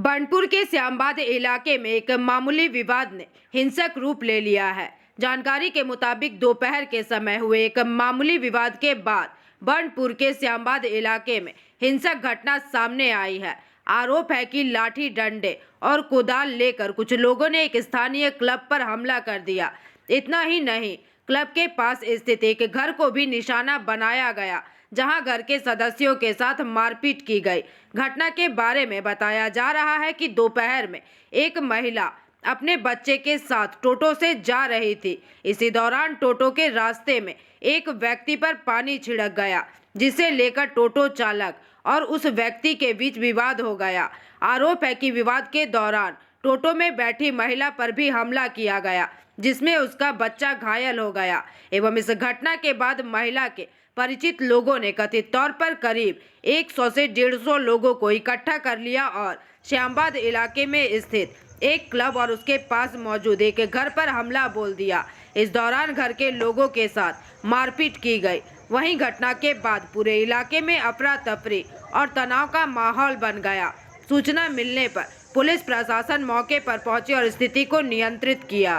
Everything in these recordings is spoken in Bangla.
बानपुर के श्यामबाद इलाके में एक मामूली विवाद ने हिंसक रूप ले लिया है। जानकारी के मुताबिक दोपहर के समय हुए एक मामूली विवाद के बाद बानपुर के श्यामबाद इलाके में हिंसक घटना सामने आई है। आरोप है कि लाठी डंडे और कुदाल लेकर कुछ लोगों ने एक स्थानीय क्लब पर हमला कर दिया। इतना ही नहीं, क्लब के पास स्थित एक घर को भी निशाना बनाया गया, जहां घर के सदस्यों के साथ मारपीट की गई। घटना के बारे में बताया जा रहा है कि दोपहर में एक महिला अपने बच्चे के साथ टोटो से जा रही थी। इसी दौरान टोटो के रास्ते में एक व्यक्ति पर पानी छिड़क गया, जिसे लेकर टोटो चालक और उस व्यक्ति के बीच विवाद हो गया। आरोप है कि विवाद के दौरान टोटो में बैठी महिला पर भी हमला किया गया, जिसमें उसका बच्चा घायल हो गया। एवं इस घटना के बाद महिला के परिचित लोगों ने कथित तौर पर करीब 100 से 150 लोगों को इकट्ठा कर लिया और श्यामबाद इलाके में स्थित एक क्लब और उसके पास मौजूद एक घर पर हमला बोल दिया। इस दौरान घर के लोगों के साथ मारपीट की गई। वहीं घटना के बाद पूरे इलाके में अफरा तफरी और तनाव का माहौल बन गया। सूचना मिलने पर पुलिस प्रशासन मौके पर पहुंची और स्थिति को नियंत्रित किया।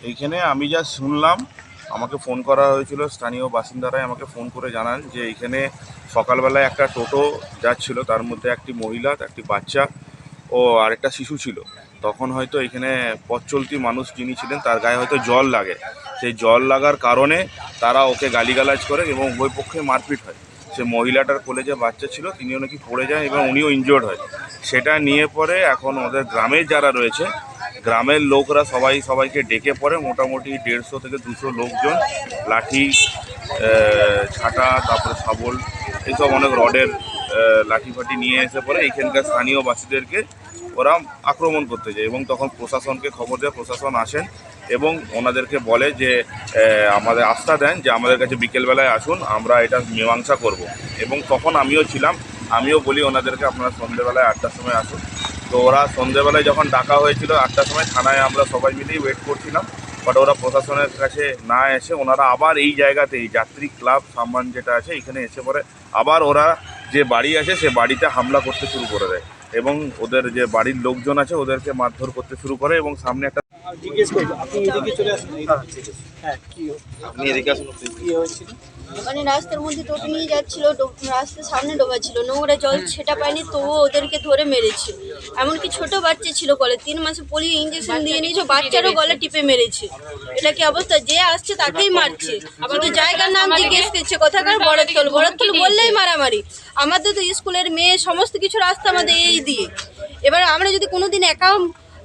এইখানে আমি যা শুনলাম, আমাকে ফোন করা হয়েছিল, স্থানীয় বাসিন্দারাই আমাকে ফোন করে জানান যে এইখানে সকালবেলায় একটা টোটো যাচ্ছিল, তার মধ্যে একটি মহিলা, একটি বাচ্চা ও আরেকটা শিশু ছিল। তখন হয়তো এখানে পথ চলতি মানুষ যিনি ছিলেন তার গায়ে হয়তো জল লাগে। সেই জল লাগার কারণে তারা ওকে গালিগালাজ করে এবং উভয় পক্ষে মারপিট হয়। সে মহিলাটার কোলে যে বাচ্চা ছিল তিনিও নাকি পড়ে যায় এবং উনিও ইনজিওর্ড হয়। সেটা নিয়ে পরে এখন ওদের গ্রামের যারা রয়েছে, গ্রামের লোকরা সবাইকে ডেকে পড়ে মোটামুটি 150 থেকে 200 লোকজন লাঠি, ঝাঁটা, তারপরে শাবল, এইসব অনেক রডের লাঠি ফাটি নিয়ে এসে পরে এইখানকার স্থানীয় বাসীদেরকে ওরা আক্রমণ করতে যায় এবং তখন প্রশাসনকে খবর দেয়। প্রশাসন আসেন এবং ওনাদেরকে বলে যে আমাদের আস্থা দেন যে আমাদের কাছে বিকেলবেলায় আসুন, আমরা এটা মীমাংসা করব। এবং তখন আমিও ছিলাম, আমিও বলি ওনাদেরকে আপনারা সন্ধ্যেবেলায় 8টার সময় আসুন। তো ওরা সন্ধ্যেবেলায় যখন ডাকা হয়েছিল 8টার সময়, থানায় আমরা সবাই মিলেই ওয়েট করছিলাম, বাট ওরা প্রশাসনের কাছে না এসে ওনারা আবার এই জায়গাতেই যাত্রী ক্লাব সামান যেটা আছে এখানে এসে পরে আবার ওরা যে বাড়ি আছে সে বাড়িতে হামলা করতে শুরু করে দেয় এবং ওদের যে বাড়ির লোকজন আছে ওদেরকে মারধর করতে শুরু করে এবং সামনে একটা মানে রাস্তার মধ্যে টোটো নিয়ে যাচ্ছিল, রাস্তার সামনে ডোবা ছিল, নোংরা জল সেটা পায়নি, তবুও ওদেরকে ধরে মেরেছে। এমনকি ছোট বাচ্চা ছিল, গলে 3 মাসে পোলিও ইঞ্জেকশন দিয়ে নিয়েছে, বাচ্চারও গলা টিপে মেরেছে। এটা কি অবস্থা? যে আসছে তাকেই মারছে। কিন্তু জায়গার নাম জিজ্ঞেস করছে, কোথাকার? বড়তল। বড়তল বললেই মারামারি। আমাদের তো স্কুলের মেয়ে, সমস্ত কিছু রাস্তা আমাদের এই দিয়ে। এবার আমরা যদি কোনোদিন একাও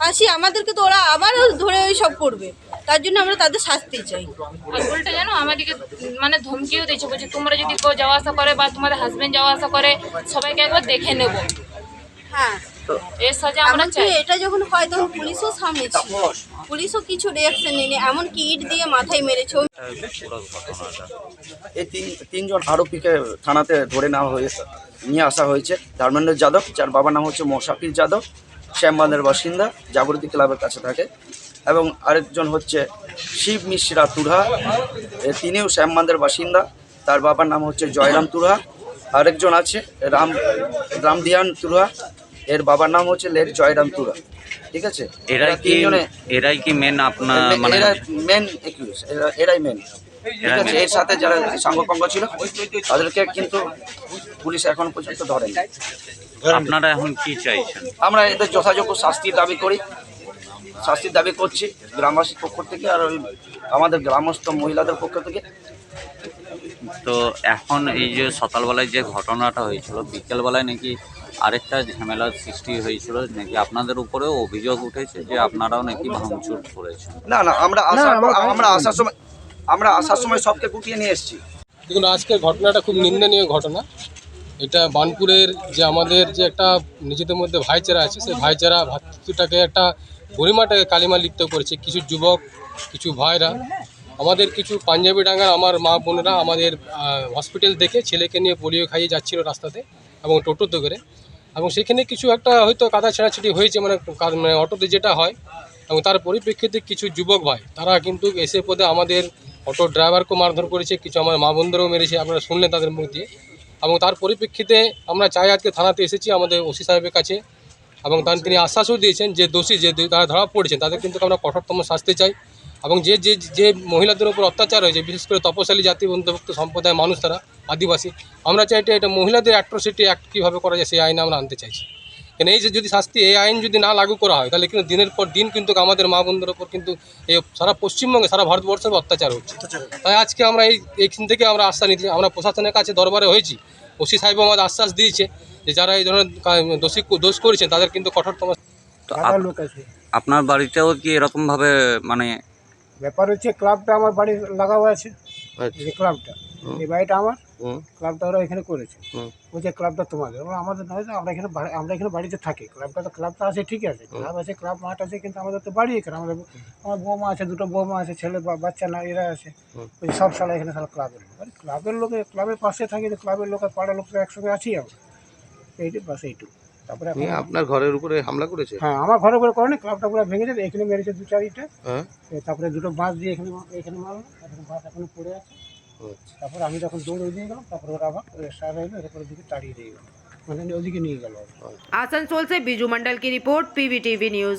আসি, আমাদেরকে তো ওরা আবার ধরে ওই সব করবে। তার জন্য আমরা তাদের শাস্তি চাই। আর উল্টা জানো আমাদেরকে মানে ধমকিও দিয়েছে, বলছে তোমরা যদি কেউ যাওয়া আসা করে বা তোমাদের হাজবেন্ড যাওয়া আসা করে সবাইকে একবার দেখে নেব। হ্যাঁ, এর সাথে আমরা চাই। এটা যখন হয় তখন পুলিশও সামনে ছিল, পুলিশও কিছু রিঅ্যাকশন নেয়নি, এমনকি ইট দিয়ে মাথায় মেরেছে। এই তিনজন আরোপীকে থানাতে ধরে নিয়ে আসা হয়েছে। ধর্মেন্দ্র যাদব, যার বাবার নাম হচ্ছে মোশাফির যাদব, শ্যামবাঁধের বাসিন্দা, জাগরতী ক্লাবের কাছে থাকে, এবং আরেকজন হচ্ছে শিব মিশ্রা তুরহা, তিনিও শ্যামবাঁধের বাসিন্দা, তার বাবার নাম হচ্ছে জয়রাম তুরহা। আরেকজন আছে রামদিয়ান তুরহা, এর বাবার নাম হচ্ছে লেট জয়রাম তুরহা। ঠিক আছে, এরাই কি মেন আপনার মানে মেন একিউজ, এরাই মেন। ঠিক আছে, এর সাথে যারা সাঙ্গপাঙ্গ ছিল তাদেরকে কিন্তু পুলিশ এখন পর্যন্ত ধরেনি। আপনারা এখন কি চাইছেন? আমরা এদের যথাযোগ্য শাস্তির দাবি করছি গ্রামবাসীর পক্ষ থেকে আর ওই আমাদের গ্রামস্থ মহিলাদের পক্ষ থেকে। তো এখন এই যে সকালবেলায় যে ঘটনাটা হয়েছিল, বিকেলবেলায় নাকি আরেকটা ঝামেলার সৃষ্টি হয়েছিল, নাকি আপনাদের উপরেও অভিযোগ উঠেছে যে আপনারাও নাকি ভাঙচুর করেছেন? না, আমরা আসার সময় সবকে গুটিয়ে নিয়ে এসেছি। দেখুন, আজকের ঘটনাটা খুব নিন্দনীয় ঘটনা। এটা বানপুরের যে আমাদের যে একটা নিজেদের মধ্যে ভাইচারা আছে, সেই ভাইচারা ভাতৃত্বটাকে একটা গরিমাটাকে কালিমা লিপ্ত করেছে কিছু যুবক, কিছু ভাইরা। আমাদের কিছু পাঞ্জাবি ডাঙ্গার আমার মা বোনেরা আমাদের হসপিটাল থেকে ছেলেকে নিয়ে পোলিও খাইয়ে যাচ্ছিল রাস্তাতে এবং টোটোতে করে, এবং সেখানে কিছু একটা হয়তো কাদা ছেঁড়াছিটি হয়েছে, মানে অটোতে যেটা হয়, এবং তার পরিপ্রেক্ষিতে কিছু যুবক ভাই তারা কিন্তু এসে পদে আমাদের অটো ড্রাইভারকেও মারধর করেছে, কিছু আমার মা বোনদেরও মেরেছে। আপনারা শুনলেন তাদের মুখ দিয়ে। এবং তার পরিপ্রেক্ষিতে আমরা চাই আজকে থানাতে এসেছি আমাদের ওসি সাহেবের কাছে, এবং তিনি আশ্বাসও দিয়েছেন যে দোষী যে তারা ধরা পড়েছেন তাদের কিন্তু আমরা কঠোরতম শাস্তি চাই, এবং যে মহিলাদের উপর অত্যাচার হয়েছে, বিশেষ করে তপশালী জাতি অন্তর্ভুক্ত সম্প্রদায়ের মানুষ, তারা আদিবাসী, আমরা চাই এটা মহিলাদের অ্যাট্রোসিটি অ্যাক্ট কীভাবে করা যায় সেই আইন আমরা আনতে চাইছি। কেন এই যে যদি শাস্তি, এই আইন যদি না লাগু করা হয় তাহলে কিন্তু দিনের পর দিন কিন্তু আমাদের মা বোনদের ওপর কিন্তু এই সারা পশ্চিমবঙ্গে, সারা ভারতবর্ষের অত্যাচার হচ্ছে। তাই আজকে আমরা এইখান থেকে আমরা আশ্বাস নিচ্ছি, আমরা প্রশাসনের কাছে দরবারে হয়েছি, ওসি সাহেবও আমাদের আশ্বাস দিয়েছে যে যারা এই ধরনের দোষ করেছেন তাদের কিন্তু কঠোরতম। তো আপনার বাড়িতেও কি এরকমভাবে মানে ব্যাপার হচ্ছে, ক্লাবটা আমার বাড়ি লাগাও আছে, এই ক্লাবটা, এই বাড়িটা আমার, ক্লাবটা ওরা এখানে করেছে, বলছে ক্লাবটা তোমাদের, আমাদের নয়, আমরা এখানে বাড়িতে থাকি, ক্লাবটা আছে ঠিক আছে, ক্লাব আছে, ক্লাব মাঠ আছে, কিন্তু আমাদের তো বাড়ি এখানে, আমার বৌমা আছে, দুটো বৌমা আছে, ছেলে বাচ্চা না এরা আছে, সব সালা এখানে সালা ক্লাবের লোক, ক্লাবের পাশে থাকি, ক্লাবের লোক আর পাড়ার লোক একসঙ্গে আছি আমরা, এইটাই বাস এইটুকু। তারপরে আপনার ঘরের উপরে হামলা করেছে? হ্যাঁ, আমার ঘরের উপরে করেনি, ক্লাবটা পুরো ভেঙেছে, এখানে মেরেছে 2-4 ইটে, তারপরে দুটো বাঁশ দিয়ে এখানে মারলো, এখন বাঁশ এখনো পড়ে আছে। তারপর আমি যখন দৌড়ে দিয়ে গেলাম, তারপরে ওরা আবার স্টার হইলো, এরপরে দিকে তাড়িয়ে দিয়ে গেল, মানে ওদিকে নিয়ে গেল। आसनसोल से बीजू मंडल की रिपोर्ट, PVTV न्यूज।